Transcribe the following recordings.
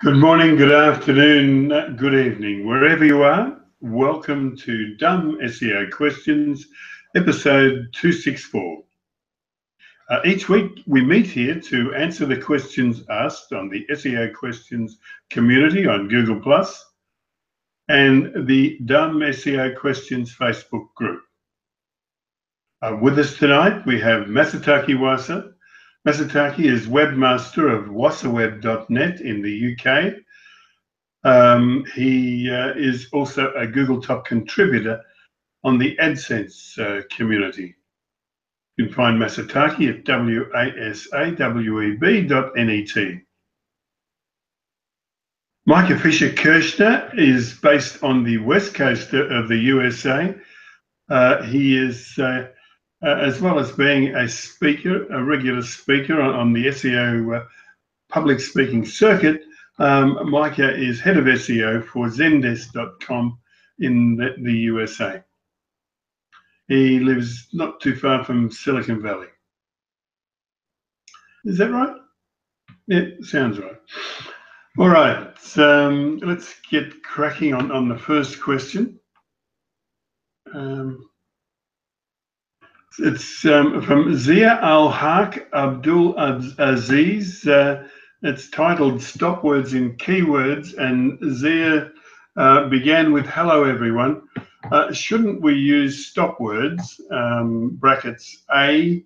Good morning, good afternoon, good evening, wherever you are. Welcome to Dumb SEO Questions, episode 264. Each week we meet here to answer the questions asked on the SEO Questions community on Google+, and the Dumb SEO Questions Facebook group. With us tonight we have Masataki Wasa. Masataki is webmaster of wasaweb.net in the UK. He is also a Google top contributor on the AdSense community. You can find Masataki at wasaweb.net. Micah Fisher-Kirshner is based on the west coast of the USA. He is as well as being a speaker, a regular speaker on the SEO public speaking circuit, Micah is head of SEO for Zendesk.com in the USA. He lives not too far from Silicon Valley. Is that right? Yeah, sounds right. All right, let's get cracking on the first question. It's from Zia Al-Haq Abdul Aziz. It's titled Stop Words in Keywords, and Zia began with, hello everyone. Shouldn't we use stop words, brackets A,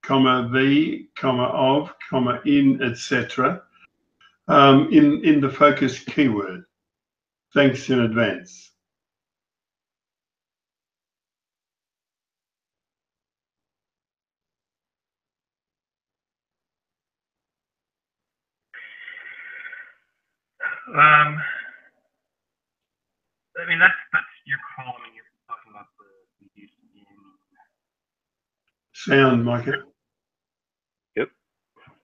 comma, the, comma, of, comma, in, etc., in the focus keyword? Thanks in advance. I mean, that's your call. I mean, you're talking about the use in sound, Micah. Yep.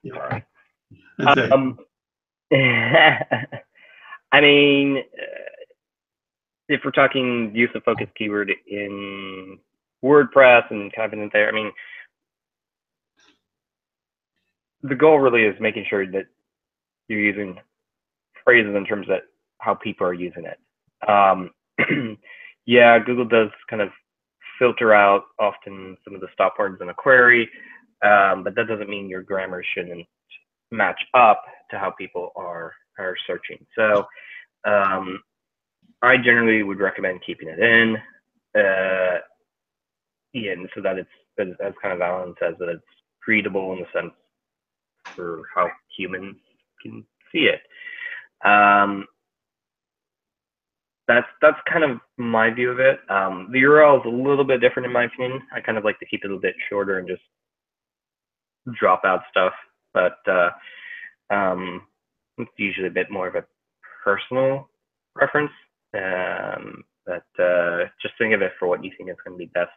Yeah. I mean, if we're talking use of focus keyword in WordPress and kind of in there, I mean, the goal really is making sure that you're using phrases in terms of how people are using it. Yeah, Google does kind of filter out often some of the stop words in a query, but that doesn't mean your grammar shouldn't match up to how people are searching. So I generally would recommend keeping it in, so that it's, as kind of Alan says, that it's readable in the sense for how humans can see it. That's kind of my view of it. The URL is a little bit different in my opinion. I kind of like to keep it a bit shorter and just drop out stuff, but it's usually a bit more of a personal preference. But just think of it for what you think is going to be best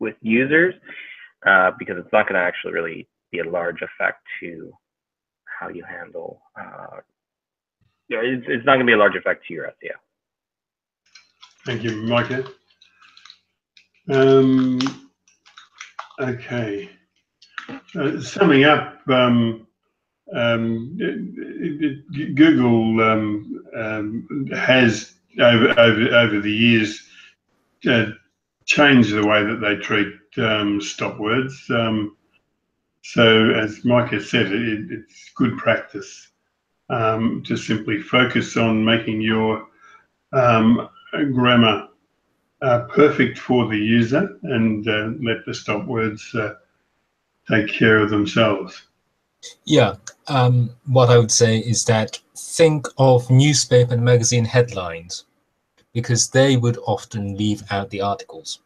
with users, because it's not going to actually really be a large effect to how you handle. It's not going to be a large effect to your SEO. Thank you, Micah. Okay. Summing up, Google has over the years changed the way that they treat stop words. So, as Micah said, it's good practice to simply focus on making your grammar perfect for the user and let the stop words take care of themselves. Yeah, what I would say is that think of newspaper and magazine headlines, because they would often leave out the articles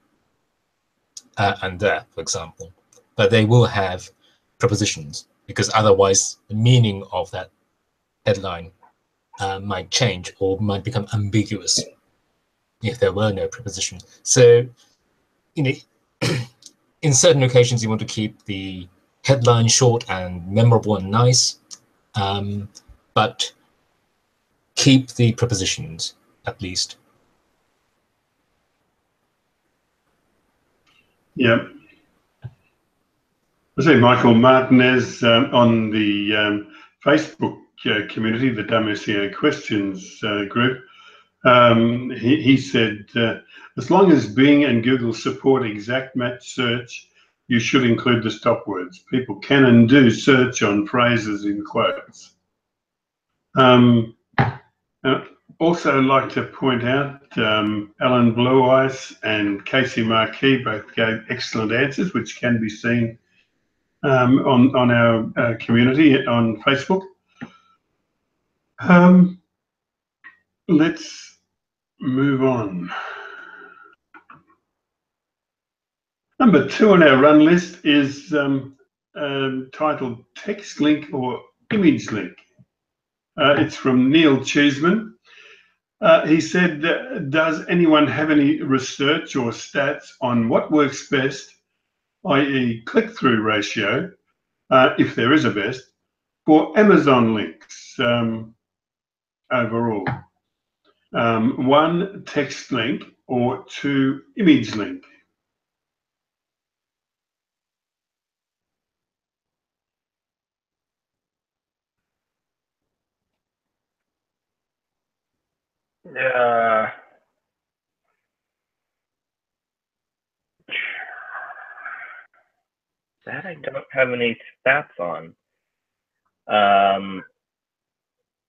and there, for example, but they will have prepositions, because otherwise the meaning of that headline might change or might become ambiguous if there were no preposition. So, in certain occasions, you want to keep the headline short and memorable and nice, but keep the prepositions at least. Yeah. I see Michael Martinez on the Facebook community, the Dumb SEO Questions group. He said, as long as Bing and Google support exact match search, you should include the stop words. People can and do search on phrases in quotes. Also like to point out Alan Blue Eyes and Casey Marquis both gave excellent answers, which can be seen on our community on Facebook. Let's move on. Number 2 on our run list is titled Text Link or Image Link. It's from Neil Cheeseman. He said, does anyone have any research or stats on what works best, i.e. click-through ratio, if there is a best, for Amazon links overall? 1, text link, or 2, image link? That I don't have any stats on.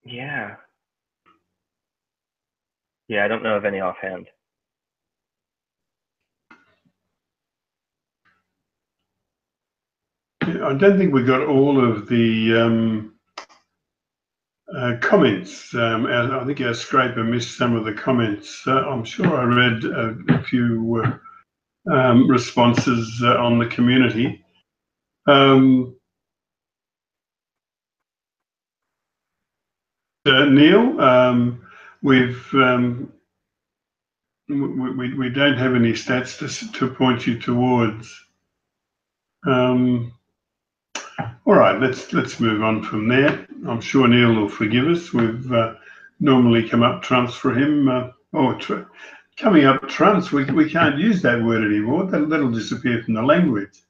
Yeah, I don't know of any offhand. I don't think we got all of the comments. I think our scraper missed some of the comments. I'm sure I read a few responses on the community. Neil, we don't have any stats to point you towards. All right, let's move on from there. I'm sure Neil will forgive us. We've normally come up trumps for him. Coming up trumps, we can't use that word anymore. That'll disappear from the language.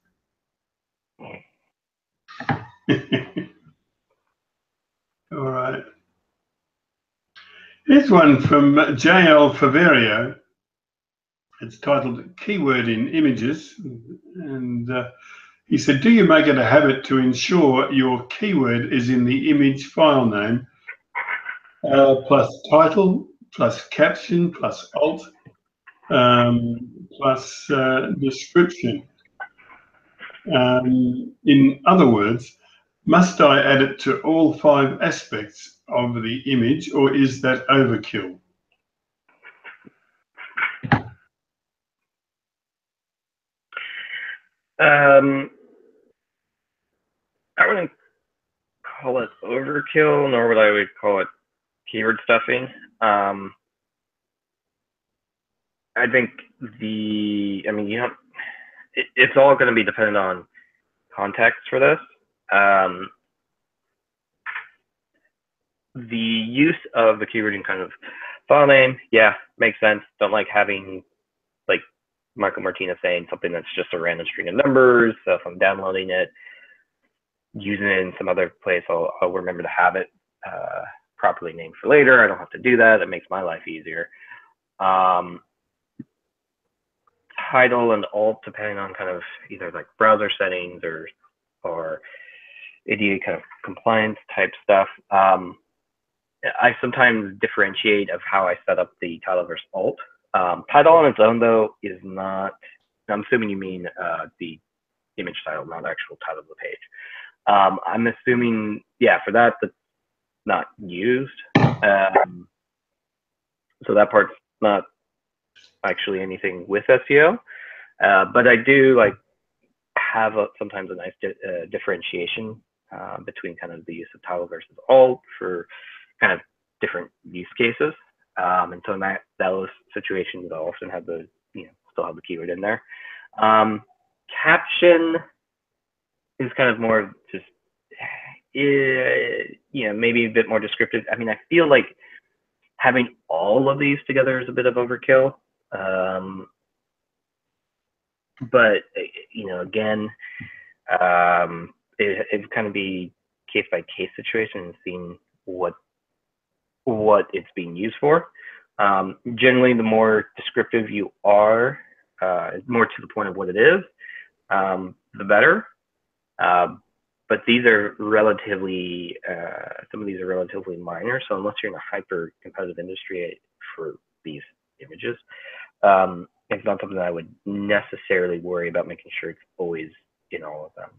All right. Here's one from JL Faverio. It's titled Keyword in Images. And he said, do you make it a habit to ensure your keyword is in the image file name, plus title, plus caption, plus alt, plus description? In other words, must I add it to all 5 aspects of the image, or is that overkill? I wouldn't call it overkill, nor would I call it keyword stuffing. I think it's all going to be dependent on context for this. The use of the keyword in kind of file name, yeah, makes sense. Don't like having, like Michael Martinez saying, something that's just a random string of numbers. So if I'm downloading it, using it in some other place, I'll remember to have it properly named for later. I don't have to do that. It makes my life easier. Title and alt, depending on kind of either like browser settings or ADA kind of compliance type stuff. I sometimes differentiate of how I set up the title versus alt. Title on its own, though, is not, I'm assuming you mean the image title, not actual title of the page. I'm assuming, yeah, for that, that's not used. So that part's not actually anything with SEO. But I do like have sometimes a nice differentiation between kind of the use of title versus alt for kind of different use cases. And so in those situations, I'll often have the, still have the keyword in there. Caption is kind of more just, maybe a bit more descriptive. I mean, I feel like having all of these together is a bit of overkill. But, again, it kind of be case by case situation and seeing what it's being used for. Generally, the more descriptive you are, more to the point of what it is, the better. But these are relatively, some of these are relatively minor. So unless you're in a hyper competitive industry for these images, it's not something that I would necessarily worry about making sure it's always in all of them.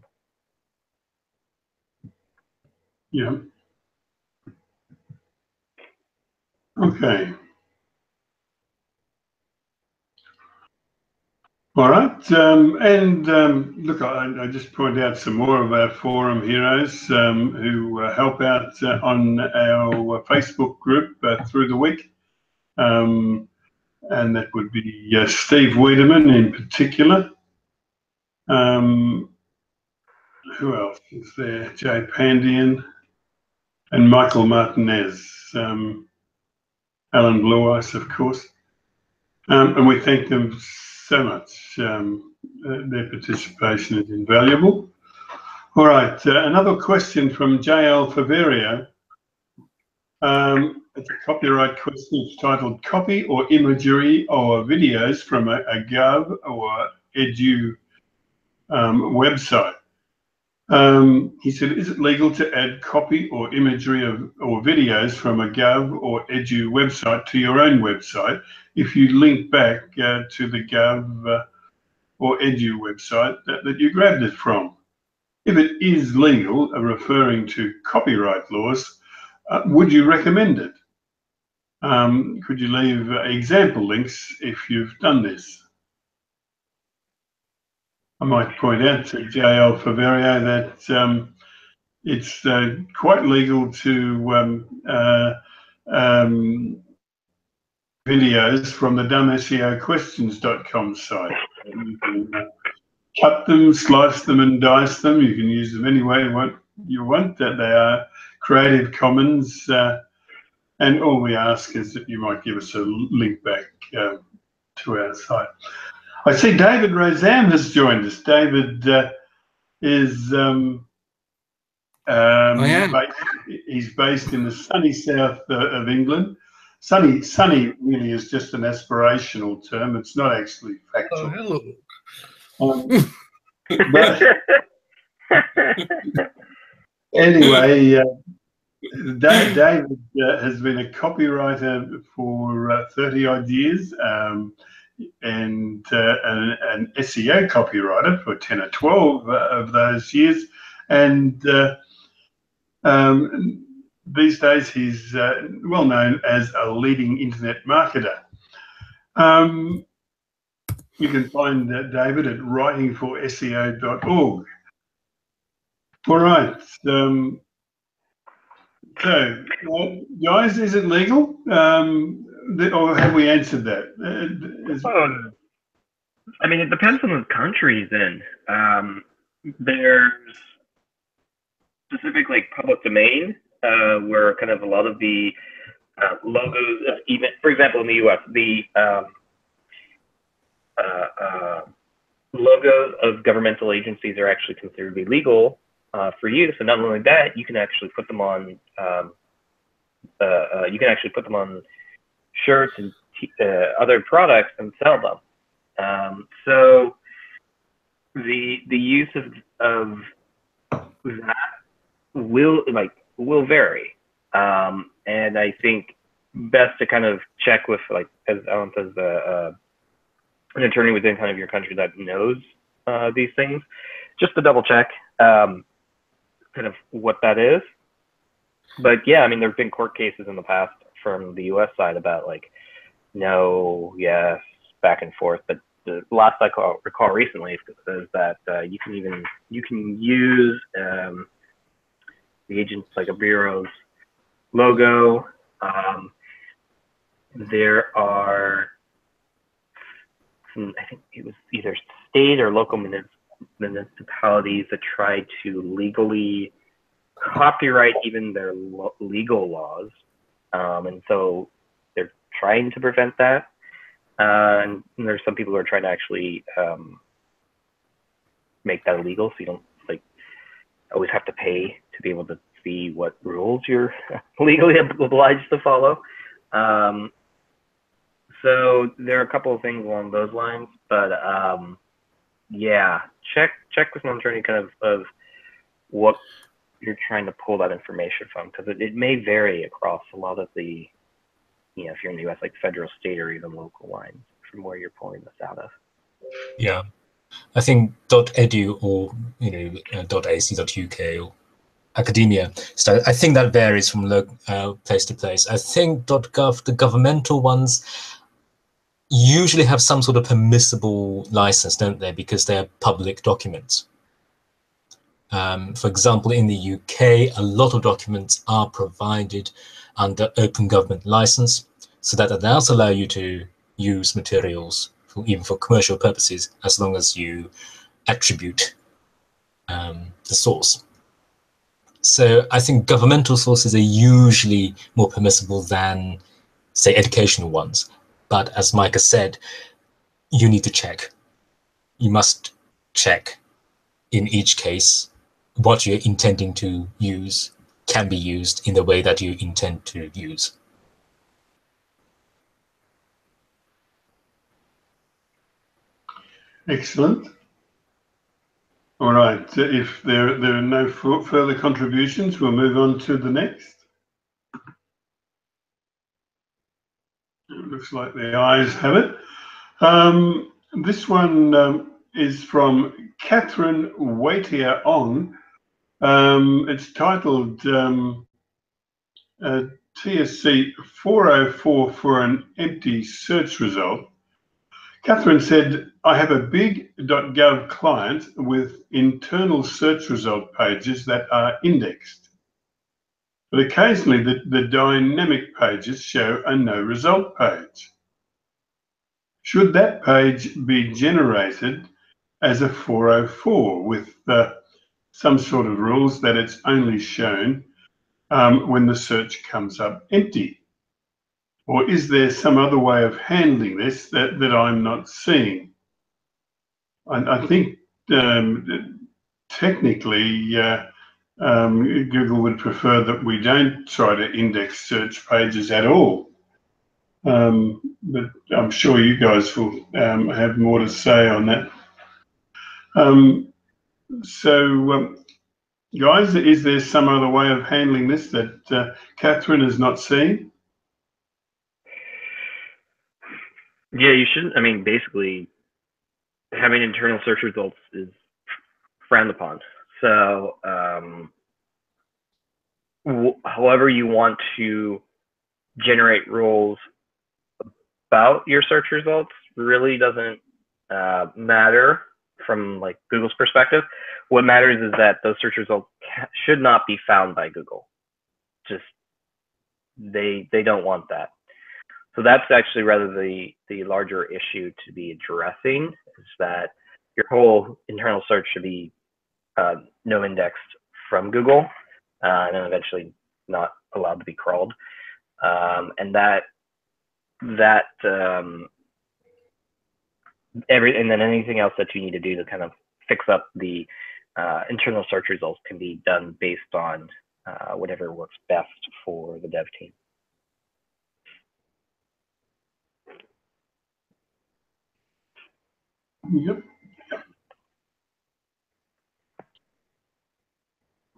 Yeah. Okay. All right. Look, I just point out some more of our forum heroes who help out on our Facebook group through the week. And that would be Steve Wiedemann in particular. Who else is there? Jay Pandian and Michael Martinez. Alan Blue Eyes, of course. And we thank them so much. Their participation is invaluable. All right, another question from JL Faverio. It's a copyright question. It's titled "Copy or Imagery or Videos from a Gov or Edu website." He said, "Is it legal to add copy or imagery or videos from a Gov or Edu website to your own website if you link back to the Gov or Edu website that you grabbed it from? If it is legal, referring to copyright laws, would you recommend it? Could you leave example links if you've done this?" I might point out to JL Faverio that it's quite legal to videos from the dumbseoquestions.com site. You can cut them, slice them, and dice them. You can use them any way you want. That they are Creative Commons, and all we ask is that you might give us a link back to our site. I see David Rozam has joined us. David is he's based in the sunny south of England. Sunny really is just an aspirational term. It's not actually factual. Oh, hello. But anyway, David has been a copywriter for 30 odd years. And an SEO copywriter for 10 or 12 of those years. And these days he's well known as a leading internet marketer. You can find David at writingforseo.org. All right. So, guys, is it legal? Or have we answered that? I mean, it depends on the country he's in. There's specific like public domain where kind of a lot of the logos, even for example in the U.S., the logos of governmental agencies are actually considered to be legal for use. And not only that, you can actually put them on shirts and other products and sell them. So the use of that will vary, and I think best to kind of check with, like, as Alan says, an attorney within kind of your country that knows these things, just to double check kind of what that is. But yeah, I mean, there've been court cases in the past from the U.S. side about like no, yes, back and forth. But the last I recall recently is that you can use the agents like a bureau's logo. There are I think it was either state or local municipalities that try to legally copyright even their legal laws, and so they're trying to prevent that. And there's some people who are trying to actually make that illegal, so you don't like always have to pay to be able to see what rules you're legally obliged to follow. So there are a couple of things along those lines, but yeah, check with an attorney kind of what you're trying to pull that information from, because it may vary across a lot of the, if you're in the US, like federal, state, or even local lines from where you're pulling this out of. Yeah, I think .edu or .ac.uk or academia. So I think that varies from place to place. I think .gov, the governmental ones, usually have some sort of permissible license, don't they? Because they're public documents. For example, in the UK, a lot of documents are provided under open government license, so that does allow you to use materials even for commercial purposes, as long as you attribute the source. So I think governmental sources are usually more permissible than, say, educational ones. But as Micah said, you need to check. You must check in each case what you're intending to use can be used in the way that you intend to use. Excellent. All right, if there are no further contributions, we'll move on to the next. It looks like the ayes have it. This one is from Catherine Waitier on. It's titled TSC 404 for an empty search result. Catherine said, I have a big .gov client with internal search result pages that are indexed. But occasionally the dynamic pages show a no result page. Should that page be generated as a 404 with some sort of rules that it's only shown when the search comes up empty? Or is there some other way of handling this that I'm not seeing? I think technically Google would prefer that we don't try to index search pages at all. But I'm sure you guys will have more to say on that. Guys, is there some other way of handling this that Catherine has not seen? Yeah, you shouldn't. I mean, basically, having internal search results is frowned upon. So, however you want to generate rules about your search results really doesn't matter from like Google's perspective. What matters is that those search results should not be found by Google. Just they don't want that. So that's actually rather the larger issue to be addressing, is that your whole internal search should be no indexed from Google, and then eventually not allowed to be crawled. And then anything else that you need to do to kind of fix up the internal search results can be done based on whatever works best for the dev team. Yep.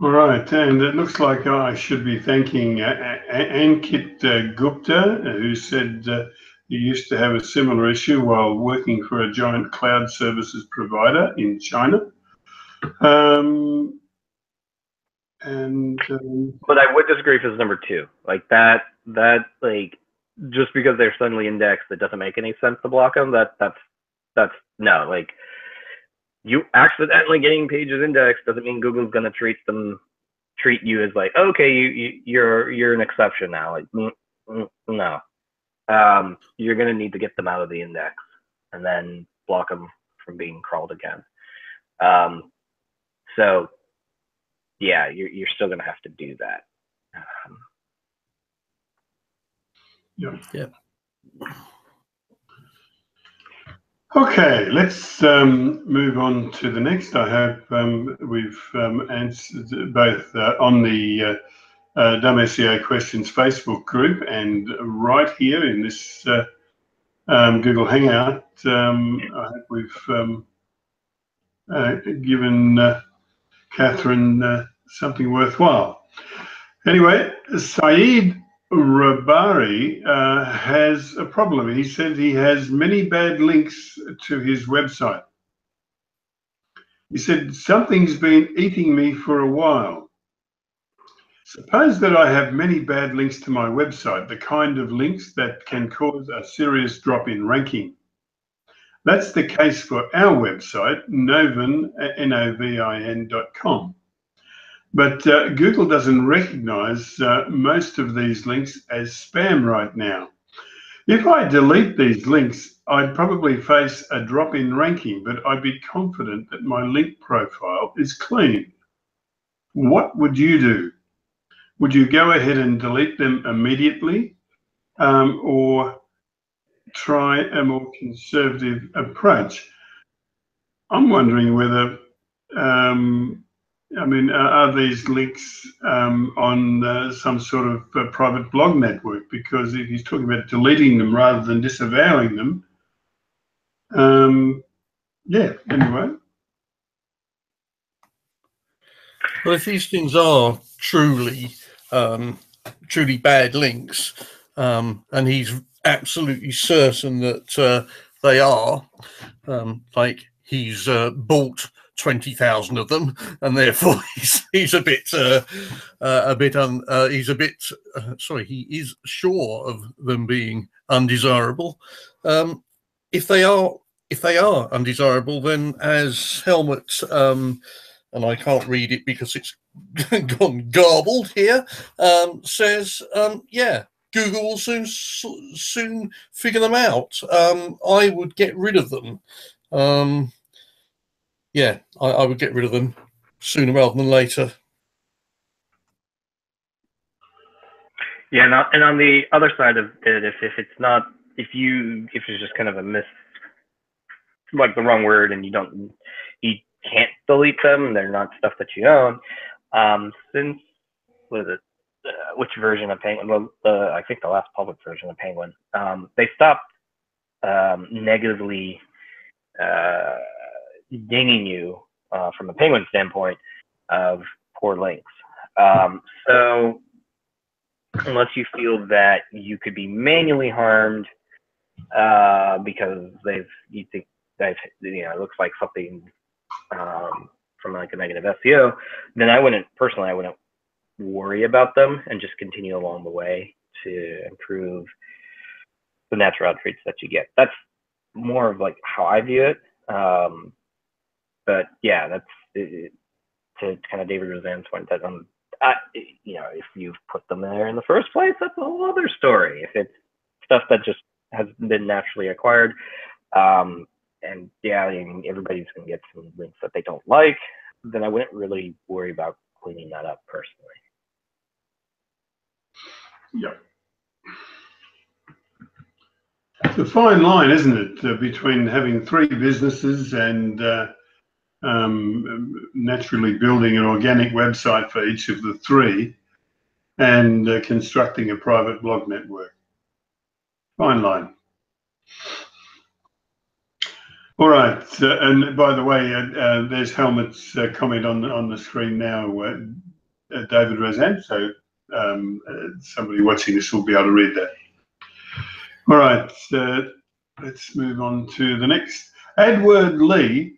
All right, and it looks like I should be thanking Ankit Gupta, who said he used to have a similar issue while working for a giant cloud services provider in China. But I would disagree if it's number two. Like that like, just because they're suddenly indexed, it doesn't make any sense to block them. That's no, like, you accidentally getting pages indexed doesn't mean Google's gonna treat you as like, okay, you're an exception now. Like, no, you're gonna need to get them out of the index and then block them from being crawled again. So yeah, you're still gonna have to do that. Yeah. Okay, let's move on to the next. I hope we've answered both on the Dumb SEO Questions Facebook group and right here in this Google Hangout. I hope we've given Catherine something worthwhile. Anyway, Saeed Rabari has a problem. He said he has many bad links to his website. He said, something's been eating me for a while. Suppose that I have many bad links to my website, the kind of links that can cause a serious drop in ranking. That's the case for our website, Novin, novin.com. But Google doesn't recognize most of these links as spam right now. If I delete these links, I'd probably face a drop in ranking, but I'd be confident that my link profile is clean. What would you do? Would you go ahead and delete them immediately or try a more conservative approach? I'm wondering whether are these links on some sort of private blog network? Because if he's talking about deleting them rather than disavowing them, yeah, anyway. Well, if these things are truly bad links, and he's absolutely certain that they are, like he's bought 20,000 of them, and therefore he is sure of them being undesirable. If they are undesirable, then as Helmut and I can't read it because it's gone garbled here, says, yeah, Google will soon figure them out. I would get rid of them. Yeah, I would get rid of them sooner rather than later. Yeah, and on the other side of it, if it's just kind of a like the wrong word, and you can't delete them, they're not stuff that you own. Since which version of Penguin? Well, I think the last public version of Penguin. They stopped negatively dinging you from a Penguin standpoint of poor links. So unless you feel that you could be manually harmed because you think it looks like something from like a negative SEO, then I wouldn't worry about them and just continue along the way to improve the natural outreach that you get. That's more of like how I view it. But yeah, that's it, to kind of David Roseanne's point that if you've put them there in the first place, that's a whole other story. If it's stuff that just has been naturally acquired, and yeah, everybody's going to get some links that they don't like, then I wouldn't really worry about cleaning that up personally. Yeah. It's a fine line, isn't it, between having three businesses and naturally building an organic website for each of the three and constructing a private blog network. Fine line. All right, and by the way, there's Helmut's comment on the screen now, David Roseanne, so somebody watching this will be able to read that. All right, let's move on to the next. Edward Lee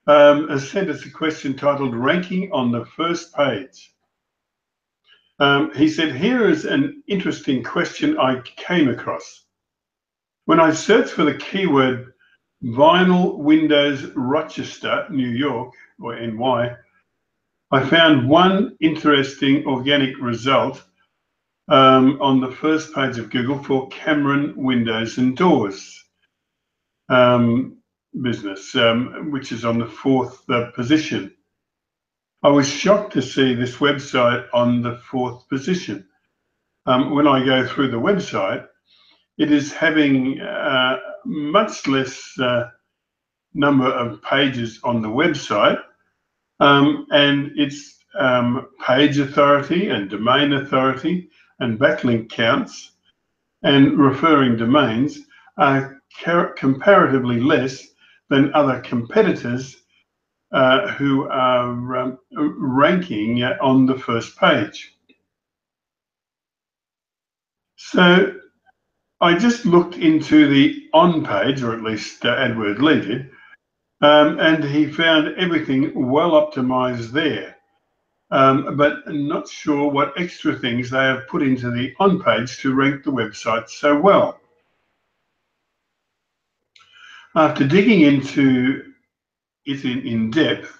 has sent us a question titled Ranking on the First Page. He said, here is an interesting question I came across. When I searched for the keyword vinyl windows Rochester, New York, or NY, I found one interesting organic result on the first page of Google for Cameron Windows and Doors business, which is on the 4th position. I was shocked to see this website on the 4th position. When I go through the website, it is having much less number of pages on the website, and its page authority and domain authority and backlink counts and referring domains are comparatively less than other competitors who are ranking on the first page. So I just looked into the on page, or at least AdWord Lee did, and he found everything well optimized there, but not sure what extra things they have put into the on page to rank the website so well. After digging into it in depth,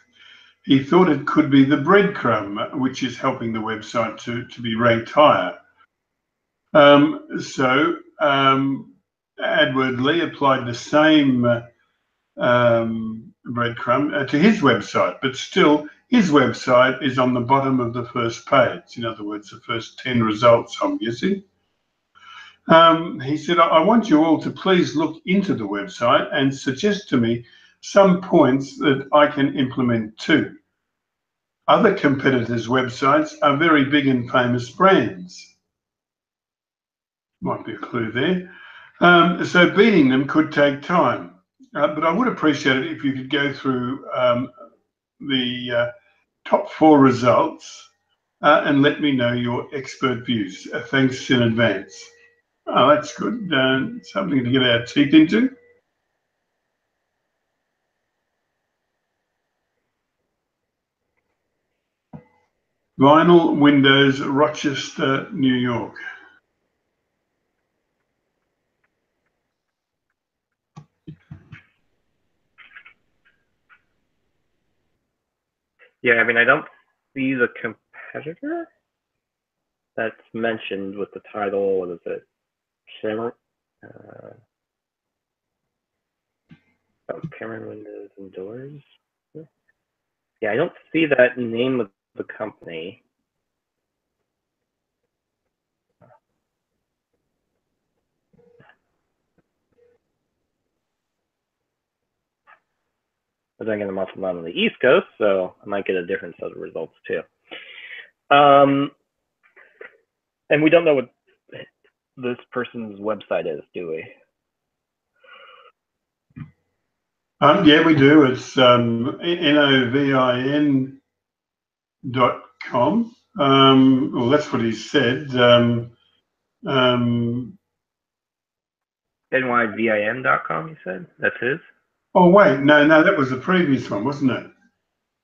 he thought it could be the breadcrumb which is helping the website to be ranked higher. So AdWord Lee applied the same breadcrumb to his website, but still his website is on the bottom of the first page. In other words, the first 10 results, I'm guessing. He said, I want you all to please look into the website and suggest to me some points that I can implement too. Other competitors' websites are very big and famous brands. Might be a clue there. So beating them could take time, but I would appreciate it if you could go through the top 4 results and let me know your expert views. Thanks in advance. Oh, that's good. Something to get our teeth into. Vinyl Windows, Rochester, New York. Yeah, I mean, I don't see the competitor that's mentioned with the title. What is it? Cameron? Cameron Windows and Doors. Yeah, I don't see that name of the company. But then again, I'm also not on the East Coast, so I might get a different set of results too. And we don't know what this person's website is, do we? Yeah, we do. It's novin.com. Well, that's what he said. nyvin.com, you said? That's his? Oh, wait. No, that was the previous one, wasn't it?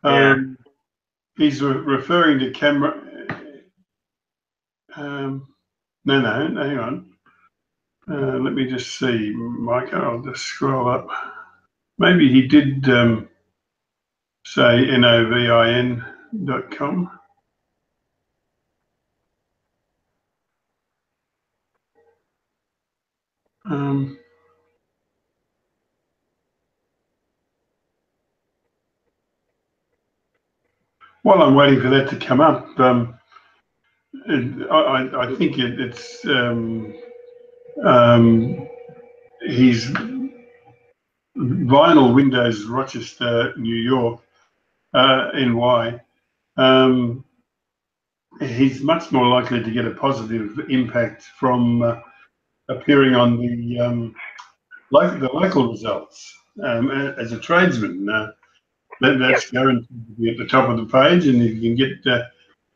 Yeah. He's referring to camera. No, hang on. Let me just see, Mike. I'll just scroll up. Maybe he did say novin.com. While I'm waiting for that to come up, I think it's his Vinyl Windows, Rochester, New York, NY. He's much more likely to get a positive impact from appearing on the local results as a tradesman. That's guaranteed to be at the top of the page, and if you can get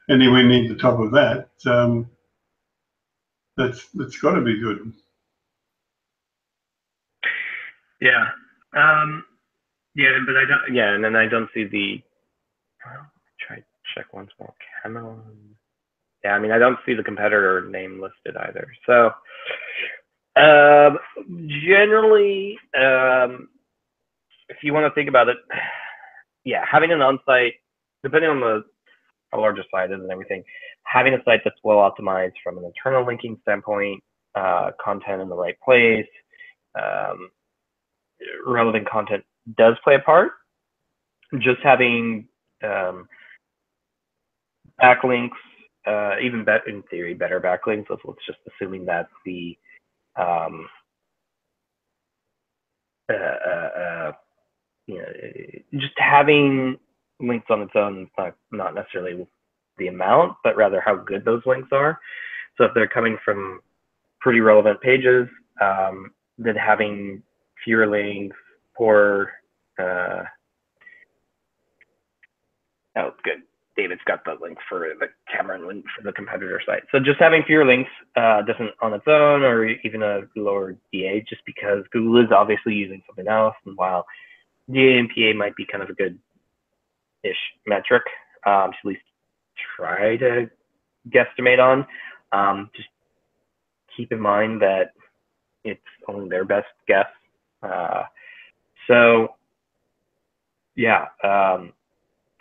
anywhere near the top of that, that's got to be good. Yeah. Yeah, but I don't. Yeah, and then I don't see the. Try to check once more. Cameron. Yeah, I mean, I don't see the competitor name listed either. So, generally, if you want to think about it, yeah, having an on-site, depending on how large a site is and everything, having a site that's well optimized from an internal linking standpoint, content in the right place, relevant content does play a part. Just having backlinks, even in theory, better backlinks. Let's just assuming that the just having links on its own is not necessarily the amount, but rather how good those links are. So if they're coming from pretty relevant pages, then having fewer links, poor, oh, good. David's got the link for the Cameron link for the competitor site. So just having fewer links doesn't on its own, or even a lower DA, just because Google is obviously using something else. And while DA and PA might be kind of a good-ish metric to at least try to guesstimate on, just keep in mind that it's only their best guess. So yeah,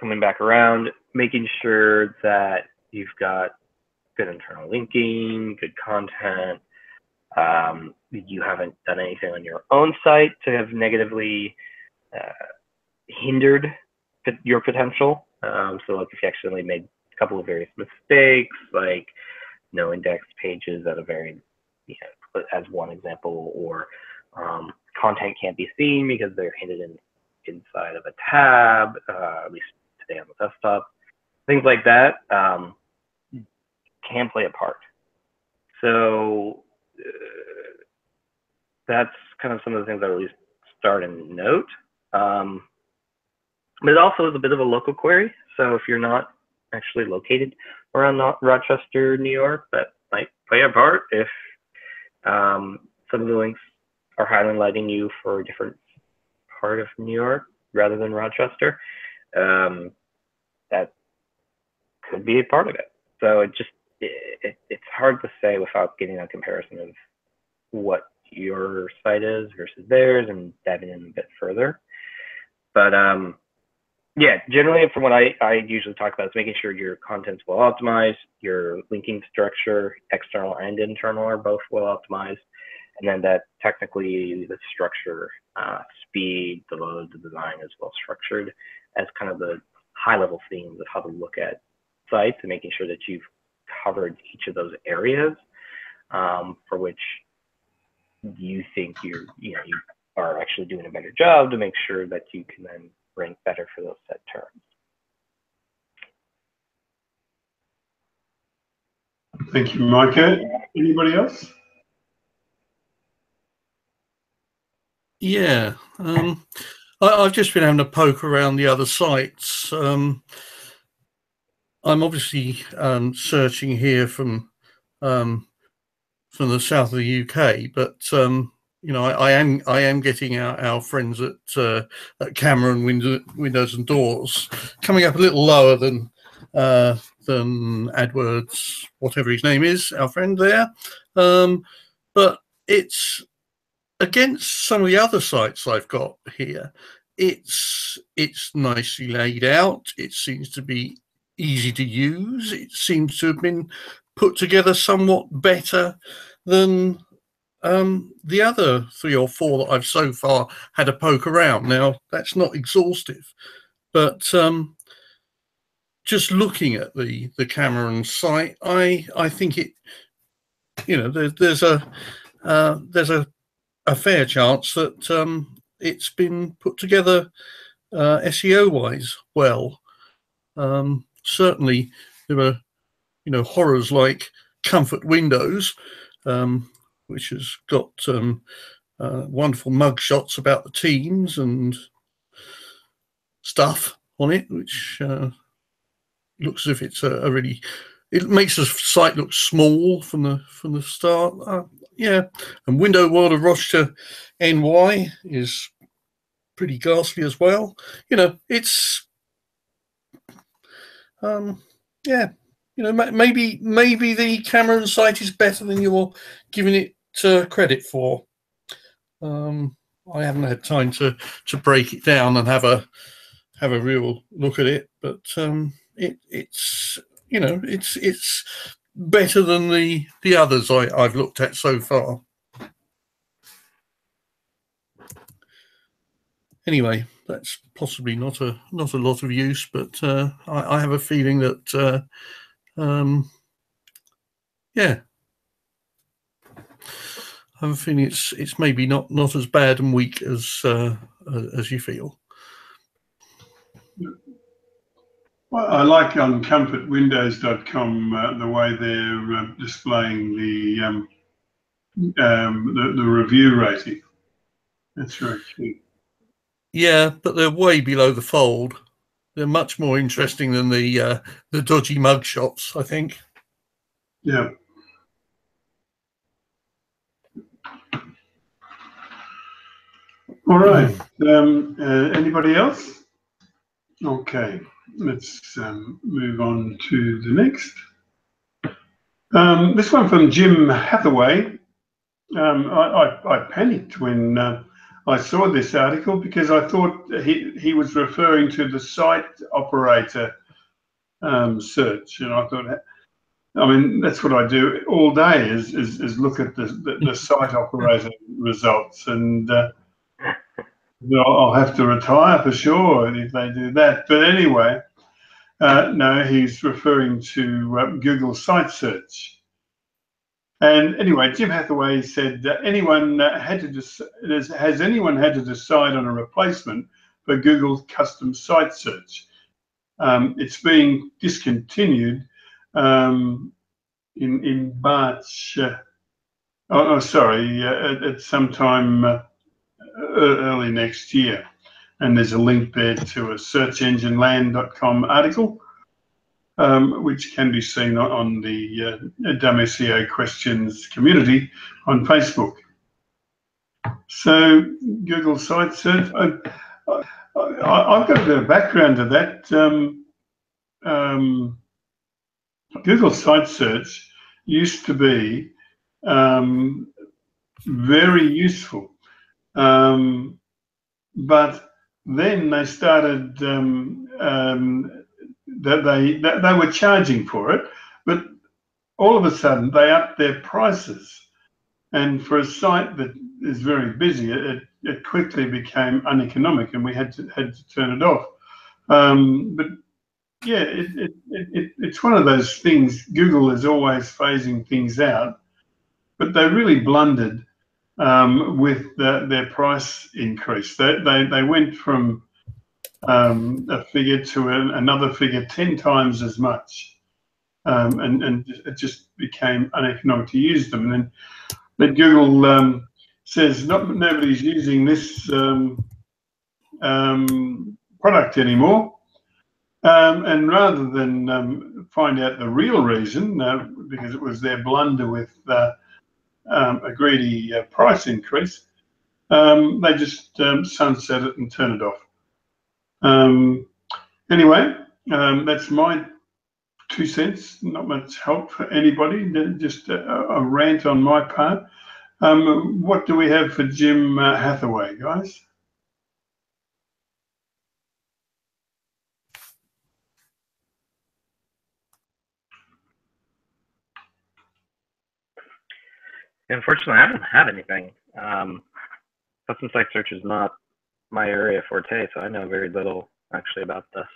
coming back around, making sure that you've got good internal linking, good content. You haven't done anything on your own site to have negatively hindered your potential. So like if you accidentally made a couple of various mistakes, like no indexed pages at a very, as one example, or content can't be seen because they're hidden inside of a tab, at least today on the desktop. Things like that can play a part. So that's kind of some of the things I would at least start and note. But it also is a bit of a local query. So if you're not actually located around Rochester, New York, that might play a part. If some of the links are highlighting you for a different part of New York rather than Rochester, that could be a part of it. So it's hard to say without getting a comparison of what your site is versus theirs and diving in a bit further. But yeah, generally from what I usually talk about is making sure your content's well optimized, your linking structure, external and internal, are both well optimized, and then that technically the structure, speed, the load, the design is well structured as kind of the high level themes of how to look at sites, and making sure that you've covered each of those areas for which you think you are actually doing a better job to make sure that you can then rank better for those set terms. Thank you, Micah. Anybody else? Yeah, I've just been having a poke around the other sites. I'm obviously searching here from the south of the UK, but I am getting our friends at Cameron Windows and Doors coming up a little lower than AdWords, whatever his name is, our friend there. But it's against some of the other sites I've got here. It's nicely laid out. It seems to be easy to use. It seems to have been put together somewhat better than the other 3 or 4 that I've so far had a poke around. Now, that's not exhaustive, but just looking at the Cameron site, I think it, there's a fair chance that it's been put together SEO wise well. Certainly there are horrors like Comfort Windows, which has got wonderful mug shots about the teams and stuff on it, which looks as if it's it makes the site look small from the start. Yeah, and Window World of Rochester NY is pretty ghastly as well. It's yeah, maybe the Cameron site is better than you're giving it credit for. I haven't had time to break it down and have a real look at it, but it's better than the others I've looked at so far. Anyway, that's possibly not a lot of use, but I have a feeling that yeah, I have a feeling it's maybe not as bad and weak as you feel. Well, I like on comfortwindows.com the way they're displaying the review rating. That's very cute. Yeah, but they're way below the fold. They're much more interesting than the dodgy mug shots, I think. Yeah. All right. Anybody else? Okay. Let's move on to the next. This one from Jim Hathaway. I panicked when I saw this article because I thought he was referring to the site operator search, and I thought, I mean, that's what I do all day is look at the site operator results, and I'll have to retire for sure if they do that. But anyway, no, he's referring to Google Site Search. And anyway, Jim Hathaway said, has anyone had to decide on a replacement for Google's custom site search? It's being discontinued in March. At sometime early next year. And there's a link there to a searchengineland.com article, which can be seen on the Dumb SEO Questions community on Facebook. So Google Site Search, I've got a bit of background to that. Google Site Search used to be very useful, but then they started they were charging for it, but all of a sudden they upped their prices, and for a site that is very busy, it quickly became uneconomic, and we had to turn it off. But yeah, it's one of those things. Google is always phasing things out, but they really blundered with their price increase. They went from a figure to another figure 10 times as much, and it just became uneconomic to use them. And then Google says nobody's using this product anymore. And rather than find out the real reason, because it was their blunder with a greedy price increase, they just sunset it and turn it off. Anyway, that's my 2 cents. Not much help for anybody. Just a rant on my part. What do we have for Jim Hathaway, guys? Unfortunately, I don't have anything. Custom site search is not my area forte, so I know very little actually about this.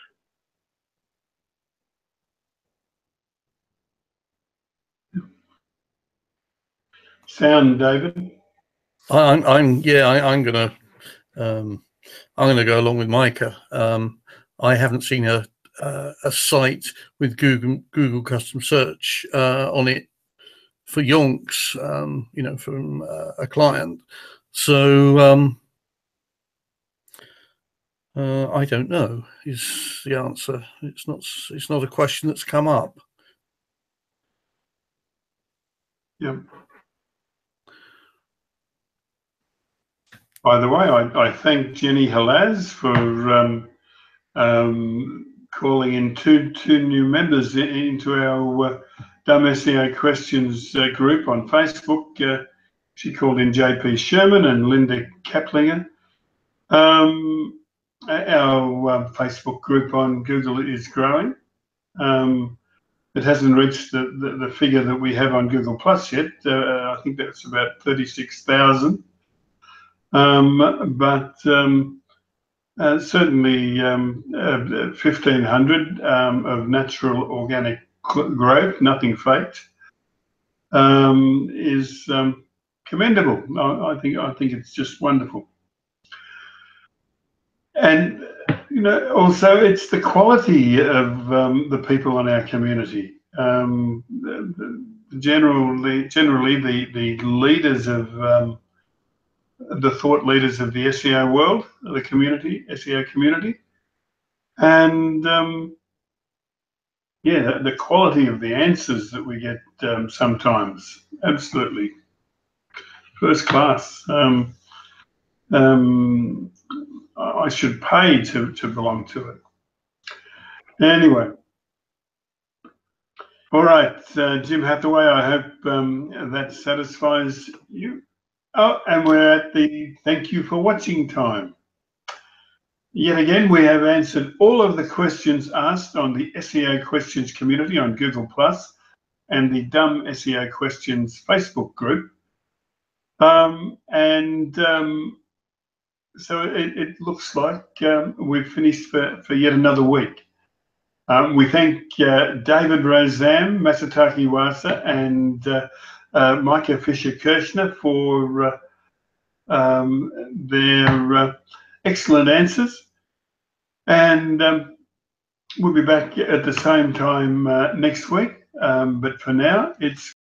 Sound, David? I'm gonna go along with Micah. I haven't seen a site with Google custom search on it for yonks, from a client. So I don't know is the answer. It's not a question that's come up. Yeah. By the way, I thank Jenny Halaz for calling in two new members into our Dumb SEO Questions group on Facebook. She called in JP Sherman and Linda Kaplinger. Our Facebook group on Google is growing. It hasn't reached the figure that we have on Google Plus yet. I think that's about 36,000. But certainly 1,500 of natural organic growth, nothing faked, is commendable. I think it's just wonderful. And also it's the quality of the people in our community. Generally, the leaders of the thought leaders of the SEO world, the community, SEO community, and yeah, the quality of the answers that we get sometimes, absolutely first class. I should pay to belong to it. Anyway, all right, Jim Hathaway, I hope that satisfies you. Oh, and we're at the thank you for watching time. Yet again, we have answered all of the questions asked on the SEO Questions community on Google+ and the Dumb SEO Questions Facebook group. So it looks like we've finished for yet another week. We thank David Rozam, Masataki Wasa, and Micah Fisher-Kirshner for their excellent answers. And we'll be back at the same time next week. But for now, it's